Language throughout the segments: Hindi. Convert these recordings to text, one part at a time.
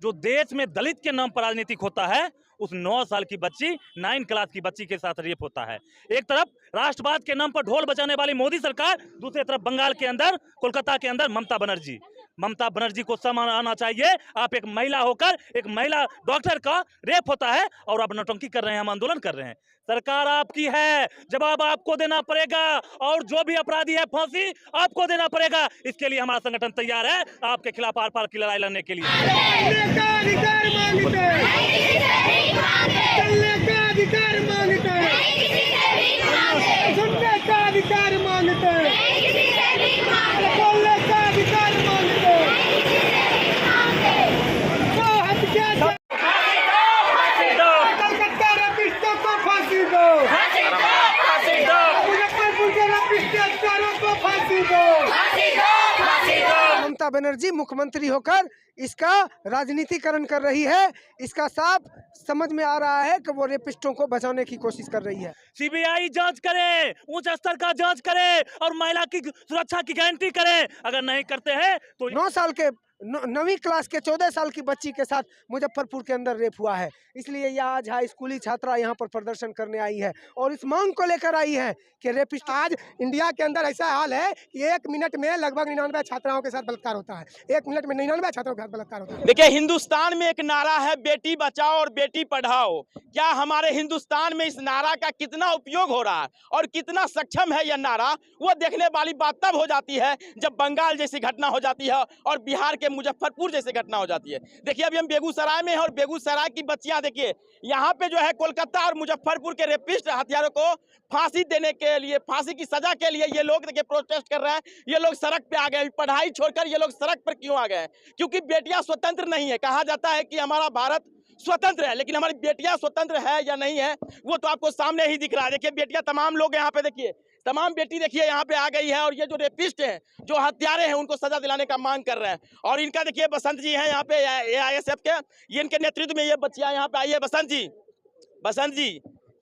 जो देश में दलित के नाम पर राजनीतिक होता है, उस 9 साल की बच्ची 9 क्लास की बच्ची के साथ रेप होता है। एक तरफ राष्ट्रवाद के नाम पर ढोल बजाने वाली मोदी सरकार, दूसरी तरफ बंगाल के अंदर, कोलकाता के अंदर ममता बनर्जी को सम्मान आना चाहिए। आप एक महिला होकर एक महिला डॉक्टर का रेप होता है और आप नौटंकी कर रहे हैं, हम आंदोलन कर रहे हैं। सरकार आपकी है, जवाब आपको देना पड़ेगा और जो भी अपराधी है फांसी आपको देना पड़ेगा। इसके लिए हमारा संगठन तैयार है आपके खिलाफ आर पार की लड़ाई लड़ने के लिए। ममता बनर्जी मुख्यमंत्री होकर इसका राजनीतिकरण कर रही है। इसका साफ समझ में आ रहा है कि वो रेपिस्टों को बचाने की कोशिश कर रही है। सीबीआई जांच करे, उच्च स्तर का जांच करे और महिला की सुरक्षा की गारंटी करे। अगर नहीं करते हैं तो 9 साल के 9वीं क्लास के 14 साल की बच्ची के साथ मुजफ्फरपुर के अंदर रेप हुआ है। इसलिए यह आज हाई स्कूली छात्रा यहाँ पर प्रदर्शन करने आई है और इस मांग को लेकर आई है कि रेपिस्ट। आज इंडिया के अंदर ऐसा हाल है कि 1 मिनट में लगभग 99 छात्राओं के साथ बलात्कार होता है। 1 मिनट में 99 छात्रों के साथ बलात्कार होता है। देखिए, हिंदुस्तान में एक नारा है बेटी बचाओ और बेटी पढ़ाओ। क्या हमारे हिंदुस्तान में इस नारा का कितना उपयोग हो रहा है और कितना सक्षम है यह नारा, वो देखने वाली बात तब हो जाती है जब बंगाल जैसी घटना हो जाती है और बिहार के मुजफ्फरपुर जैसी घटना हो जाती है। देखिए, अभी हम बेगूसराय में हैं और बेगूसराय की बच्चियां देखिए, यहाँ पे जो है कोलकाता और मुजफ्फरपुर के रेपिस्ट हत्यारों को फांसी देने के लिए, फांसी की सजा के लिए ये लोग देखिए प्रोटेस्ट कर रहे हैं। ये लोग सड़क पे आ गए, पढ़ाई छोड़कर ये लोग सड़क पर क्यों आ गए? क्योंकि बेटियां स्वतंत्र नहीं है। कहा जाता है कि हमारा भारत स्वतंत्र है, लेकिन हमारी बेटियां स्वतंत्र है या नहीं है वो तो आपको सामने ही दिख रहा है। देखिए बेटियां, तमाम लोग यहाँ पे देखिए, तमाम बेटी देखिए यहाँ पे आ गई है और ये जो रेपिस्ट हैं, जो हत्यारे हैं, उनको सजा दिलाने का मांग कर रहे हैं। और इनका देखिए बसंत जी हैं यहाँ पे AISF के, ये इनके नेतृत्व में ये बच्चियां यहाँ पे आई है। बसंत जी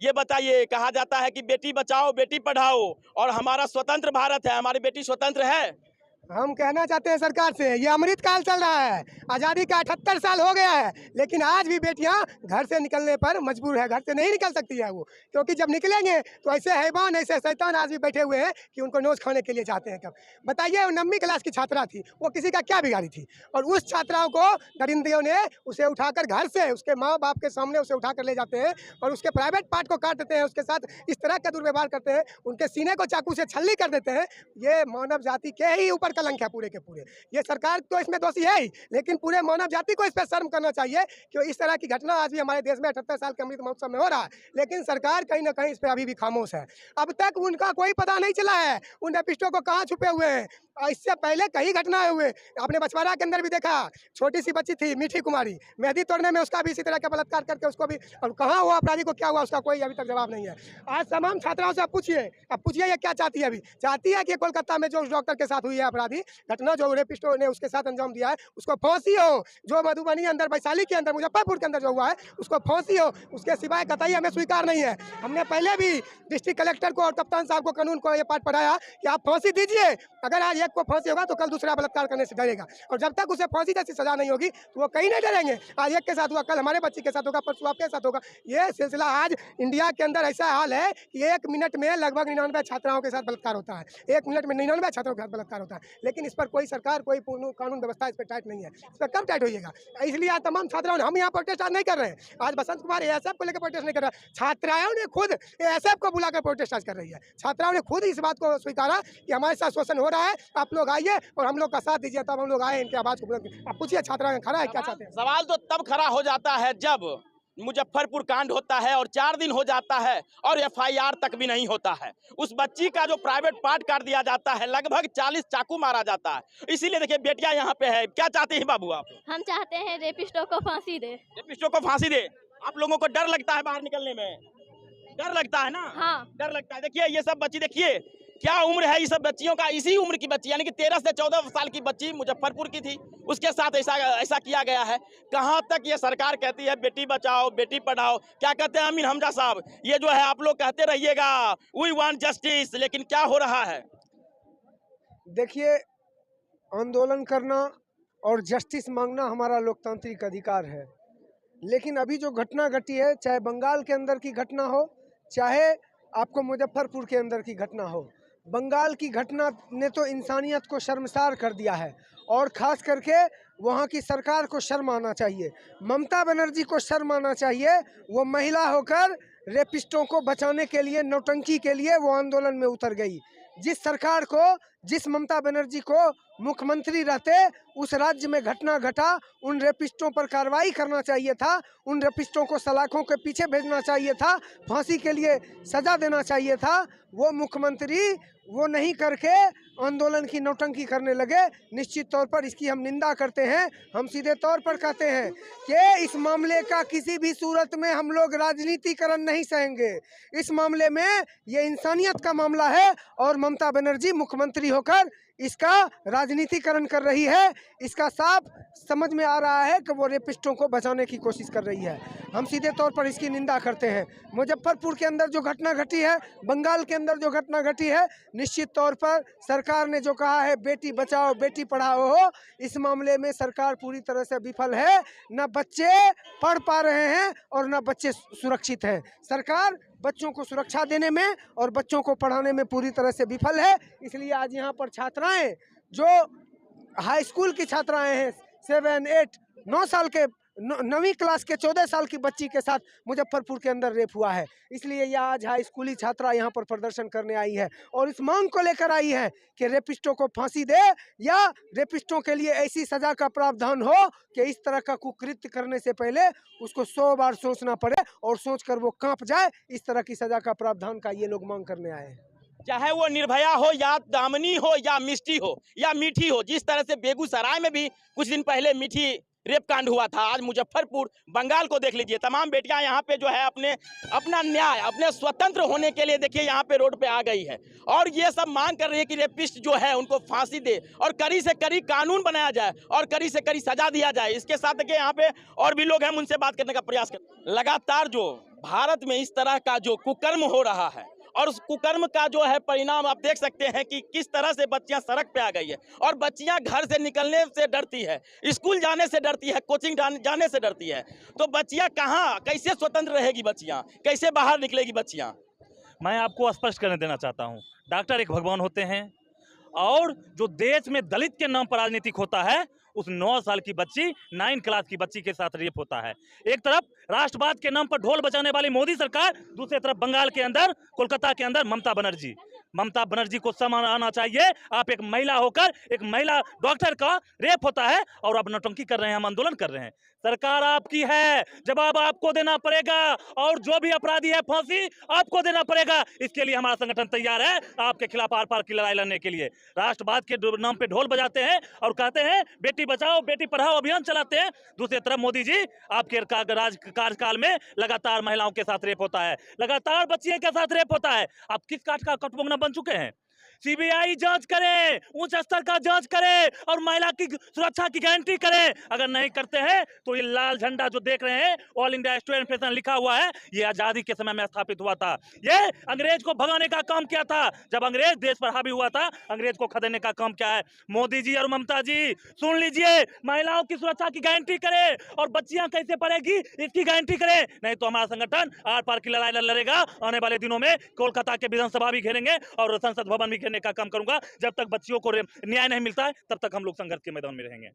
ये बताइए, कहा जाता है कि बेटी बचाओ बेटी पढ़ाओ और हमारा स्वतंत्र भारत है, हमारी बेटी स्वतंत्र है। हम कहना चाहते हैं सरकार से, ये अमृत काल चल रहा है, आज़ादी का 78 साल हो गया है, लेकिन आज भी बेटियां घर से निकलने पर मजबूर है। घर से नहीं निकल सकती है वो, क्योंकि जब निकलेंगे तो ऐसे हैवान, ऐसे शैतान आज भी बैठे हुए हैं कि उनको नोच खाने के लिए चाहते हैं। कब बताइए, वो 9वीं क्लास की छात्रा थी, वो किसी का क्या बिगाड़ी थी? और उस छात्राओं को दरिंदियों ने उसे उठाकर घर से, उसके माँ बाप के सामने उसे उठाकर ले जाते हैं और उसके प्राइवेट पार्ट को काट देते हैं, उसके साथ इस तरह का दुर्व्यवहार करते हैं, उनके सीने को चाकू से छल्ली कर देते हैं। ये मानव जाति के ही ऊपर कलंक है पूरे के पूरे। ये सरकार तो इसमें दोषी है ही, लेकिन पूरे मानव जाति को इस पर शर्म करना चाहिए कि इस तरह की घटना आज भी हमारे देश में 78 साल के अमृत महोत्सव में हो रहा है, लेकिन सरकार कहीं ना कहीं इस पर अभी भी खामोश है। अब तक उनका कोई पता नहीं चला है उन रेपिस्टों को कहाँ छुपे हुए हैं। इससे पहले कई घटनाएं हुए, आपने बछवाड़ा के अंदर भी देखा, छोटी सी बच्ची थी मीठी कुमारी, मेहंदी तोड़ने में उसका भी इसी तरह का बलात्कार करके उसको भी, और कहाँ हुआ अपराधी को क्या हुआ उसका कोई अभी तक जवाब नहीं है। आज तमाम छात्राओं से आप पूछिए ये क्या चाहती है? अभी चाहती है कि कोलकाता में जो उस डॉक्टर के साथ हुई है अपराधी घटना, जो रेपिस्टों ने उसके साथ अंजाम दिया है, उसको फांसी हो। जो मधुबनी अंदर, वैशाली के अंदर, मुजफ्फरपुर के अंदर जो हुआ है, उसको फांसी हो। उसके सिवाय कतई हमें स्वीकार नहीं है। हमने पहले भी डिस्ट्रिक्ट कलेक्टर को और कप्तान साहब को कानून को ये पाठ पढ़ाया कि आप फांसी दीजिए। अगर आज एक को फांसी होगा तो कल दूसरा बलात्कार करने से डरेगा, और जब तक उसे फांसी जैसी सजा नहीं होगी तो वो कहीं नहीं डरेंगे। आज एक के साथ हुआ, कल हमारे बच्चे के साथ होगा, परसों आपके साथ होगा। ये सिलसिला आज इंडिया के अंदर ऐसा हाल है कि 1 मिनट में लगभग 99 छात्राओं के साथ बलात्कार होता है। 1 मिनट में 99 छात्रों के साथ बलात्कार होता है, लेकिन इस पर कोई सरकार, कोई कानून व्यवस्था इस पर टाइट नहीं है। इस पर कब टाइट होइएगा? इसलिए आज तमाम छात्राओं ने, हम यहाँ प्रोटेस्ट आज नहीं कर रहे हैं, आज बसंत कुमार AISF को लेकर प्रोटेस्ट नहीं कर रहा, छात्राओं ने खुद AISF को बुलाकर प्रोटेस्ट आज कर रही है। छात्राओं ने खुद इस बात को स्वीकारा कि हमारे साथ शोषण हो रहा है, आप लोग आइए और हम लोग का साथ दीजिए। तब हम लोग आए, इनके आवाज को बुलंद। आप पूछिए छात्रा खड़ा है, क्या चाहते हैं? सवाल तो तब खड़ा हो जाता है जब मुजफ्फरपुर कांड होता है और 4 दिन हो जाता है और FIR तक भी नहीं होता है। उस बच्ची का जो प्राइवेट पार्ट काट दिया जाता है, लगभग 40 चाकू मारा जाता है। इसीलिए देखिए बेटियां यहाँ पे है। क्या चाहते हैं बाबू आप? हम चाहते हैं रेपिस्टों को फांसी दे। रेपिस्टों को फांसी दे। आप लोगों को डर लगता है बाहर निकलने में? डर लगता है ना? हाँ, डर लगता है। देखिए ये सब बच्ची, देखिए क्या उम्र है इस सब बच्चियों का, इसी उम्र की बच्ची, यानी कि 13 से 14 साल की बच्ची मुजफ्फरपुर की थी, उसके साथ ऐसा किया गया है। कहां तक ये सरकार कहती है बेटी बचाओ बेटी पढ़ाओ? क्या कहते हैं अमीन हमजा साहब, ये जो है आप लोग कहते रहिएगा वी वांट जस्टिस, लेकिन क्या हो रहा है? देखिए, आंदोलन करना और जस्टिस मांगना हमारा लोकतांत्रिक अधिकार है। लेकिन अभी जो घटना घटी है, चाहे बंगाल के अंदर की घटना हो, चाहे आपको मुजफ्फरपुर के अंदर की घटना हो, बंगाल की घटना ने तो इंसानियत को शर्मसार कर दिया है और ख़ास करके वहाँ की सरकार को शर्म आना चाहिए। ममता बनर्जी को शर्म आना चाहिए। वो महिला होकर रेपिस्टों को बचाने के लिए, नौटंकी के लिए वो आंदोलन में उतर गई। जिस सरकार को, जिस ममता बनर्जी को मुख्यमंत्री रहते उस राज्य में घटना घटा, उन रेपिस्टों पर कार्रवाई करना चाहिए था, उन रेपिस्टों को सलाखों के पीछे भेजना चाहिए था, फांसी के लिए सजा देना चाहिए था। वो मुख्यमंत्री वो नहीं करके आंदोलन की नौटंकी करने लगे। निश्चित तौर पर इसकी हम निंदा करते हैं। हम सीधे तौर पर कहते हैं कि इस मामले का किसी भी सूरत में हम लोग राजनीतिकरण नहीं सहेंगे। इस मामले में ये इंसानियत का मामला है और ममता बनर्जी मुख्यमंत्री होकर इसका राजनीतिकरण कर रही है। इसका साफ समझ में आ रहा है कि वो रेपिस्टों को बचाने की कोशिश कर रही है। हम सीधे तौर पर इसकी निंदा करते हैं। मुजफ्फरपुर के अंदर जो घटना घटी है, बंगाल के अंदर जो घटना घटी है, निश्चित तौर पर सरकार ने जो कहा है बेटी बचाओ बेटी पढ़ाओ हो, इस मामले में सरकार पूरी तरह से विफल है। न बच्चे पढ़ पा रहे हैं और न बच्चे सुरक्षित हैं। सरकार बच्चों को सुरक्षा देने में और बच्चों को पढ़ाने में पूरी तरह से विफल है। इसलिए आज यहाँ पर छात्राएं, जो हाई स्कूल की छात्राएं हैं, 7, 8, 9 साल के 9वीं क्लास के 14 साल की बच्ची के साथ मुजफ्फरपुर के अंदर रेप हुआ है। इसलिए यह आज हाई स्कूली छात्रा यहाँ पर प्रदर्शन करने आई है और इस मांग को लेकर आई है कि रेपिस्टों को फांसी दे या रेपिस्टों के लिए ऐसी सजा का प्रावधान हो कि इस तरह का कुकृत्य करने से पहले उसको 100 बार सोचना पड़े और सोचकर वो कांप जाए। इस तरह की सजा का प्रावधान का ये लोग मांग करने आए हैं। चाहे वो निर्भया हो या दामिनी हो या मिष्टी हो या मीठी हो, जिस तरह से बेगूसराय में भी कुछ दिन पहले मीठी रेप कांड हुआ था, आज मुजफ्फरपुर, बंगाल को देख लीजिए। तमाम बेटियां यहाँ पे जो है अपना न्याय, अपने स्वतंत्र होने के लिए देखिए यहाँ पे रोड पे आ गई है और ये सब मांग कर रही है कि रेपिस्ट जो है उनको फांसी दे और कड़ी से कड़ी कानून बनाया जाए और कड़ी से कड़ी सजा दिया जाए। इसके साथ देखिए यहाँ पे और भी लोग हैं, उनसे बात करने का प्रयास कर। लगातार जो भारत में इस तरह का जो कुकर्म हो रहा है और उस कुकर्म का जो है परिणाम आप देख सकते हैं कि किस तरह से बच्चियां सड़क पे आ गई है और बच्चियां घर से निकलने से डरती है, स्कूल जाने से डरती है, कोचिंग जाने से डरती है। तो बच्चियां कहाँ, कैसे स्वतंत्र रहेगी बच्चियां, कैसे बाहर निकलेगी बच्चियां? मैं आपको स्पष्ट करने देना चाहता हूं, डॉक्टर एक भगवान होते हैं और जो देश में दलित के नाम पर राजनीतिक होता है, उस 9 साल की बच्ची, 9 क्लास की बच्ची के साथ रेप होता है। एक तरफ राष्ट्रवाद के नाम पर ढोल बजाने वाली मोदी सरकार, दूसरी तरफ बंगाल के अंदर, कोलकाता के अंदर ममता बनर्जी को सम्मान आना चाहिए। आप एक महिला होकर एक महिला डॉक्टर का रेप होता है और आप नौटंकी कर रहे हैं, हम आंदोलन कर रहे हैं। सरकार आपकी है, जवाब आपको देना पड़ेगा और जो भी अपराधी है फांसी आपको देना पड़ेगा। इसके लिए हमारा संगठन तैयार है आपके खिलाफ आर पार की लड़ाई लड़ने के लिए। राष्ट्रवाद के नाम पे ढोल बजाते हैं और कहते हैं बेटी बचाओ बेटी पढ़ाओ अभियान चलाते हैं। दूसरी तरफ मोदी जी आपके कार्यकाल में लगातार महिलाओं के साथ रेप होता है, लगातार बच्चियों के साथ रेप होता है। आप किस काट का कटपुतला बन चुके हैं? सीबीआई जांच करे, उच्च स्तर का जांच करे और महिला की सुरक्षा की गारंटी करे। अगर नहीं करते हैं तो ये लाल झंडा जो देख रहे हैं, ऑल इंडिया स्टूडेंट फेडरेशन लिखा हुआ है, ये आजादी के समय में स्थापित हुआ था। ये अंग्रेज को भगाने का काम किया था। जब अंग्रेज देश पर हावी हुआ था, अंग्रेज को खदेड़ने का काम क्या है? मोदी जी और ममता जी सुन लीजिए, महिलाओं की सुरक्षा की गारंटी करे और बच्चियां कैसे पढ़ेगी इसकी गारंटी करे। नहीं तो हमारा संगठन आर पार की लड़ाई लड़ेगा। आने वाले दिनों में कोलकाता के विधानसभा भी घेरेंगे और संसद भवन भी का काम करूंगा। जब तक बच्चियों को न्याय नहीं मिलता है तब तक हम लोग संघर्ष के मैदान में रहेंगे।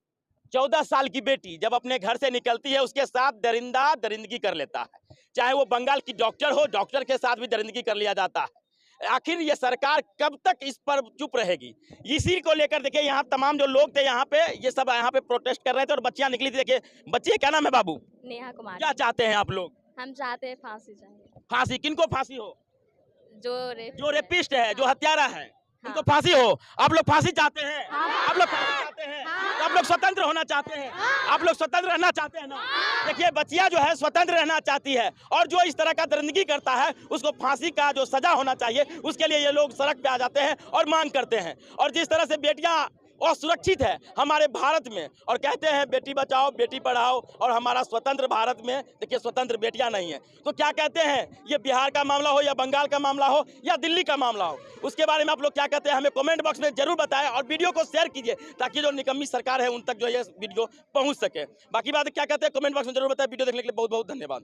14 साल की बेटी जब अपने घर से निकलती है, उसके साथ दरिंदगी कर लेता है। चाहे वो बंगाल की डॉक्टर हो, डॉक्टर के साथ भी दरिंदगी कर लिया जाता है। आखिर ये सरकार कब तक इस पर चुप रहेगी? इसी को लेकर देखिए यहाँ तमाम जो लोग थे यहाँ पे, ये सब यहाँ पे प्रोटेस्ट कर रहे थे और बच्चियां निकली थी। देखिए बच्ची, क्या नाम है बाबू? नेहा कुमार। क्या चाहते हैं आप लोग? हम चाहते हैं फांसी चाहिए। फांसी? किनको फांसी हो? जो रेपिस्ट है, जो हत्यारा है, उनको फांसी हो। आप लोग फांसी चाहते हैं? आप लोग फांसी चाहते हैं? तो आप लोग स्वतंत्र होना चाहते हैं? आप लोग स्वतंत्र रहना चाहते हैं ना? देखिए बच्चियां जो है स्वतंत्र रहना चाहती है और जो इस तरह का दरिंदगी करता है उसको फांसी का जो सजा होना चाहिए, उसके लिए ये लोग सड़क पे आ जाते हैं और मांग करते हैं। और जिस तरह से बेटियां असुरक्षित है हमारे भारत में। और कहते हैं बेटी बचाओ बेटी पढ़ाओ, और हमारा स्वतंत्र भारत में देखिए स्वतंत्र बेटियां नहीं है। तो क्या कहते हैं, ये बिहार का मामला हो या बंगाल का मामला हो या दिल्ली का मामला हो, उसके बारे में आप लोग क्या कहते हैं हमें कमेंट बॉक्स में जरूर बताएं, और वीडियो को शेयर कीजिए ताकि जो निकम्मी सरकार है उन तक जो ये वीडियो पहुंच सके। बाकी बात क्या कहते हैं कमेंट बॉक्स में जरूर बताएं। वीडियो देखने के लिए बहुत बहुत धन्यवाद।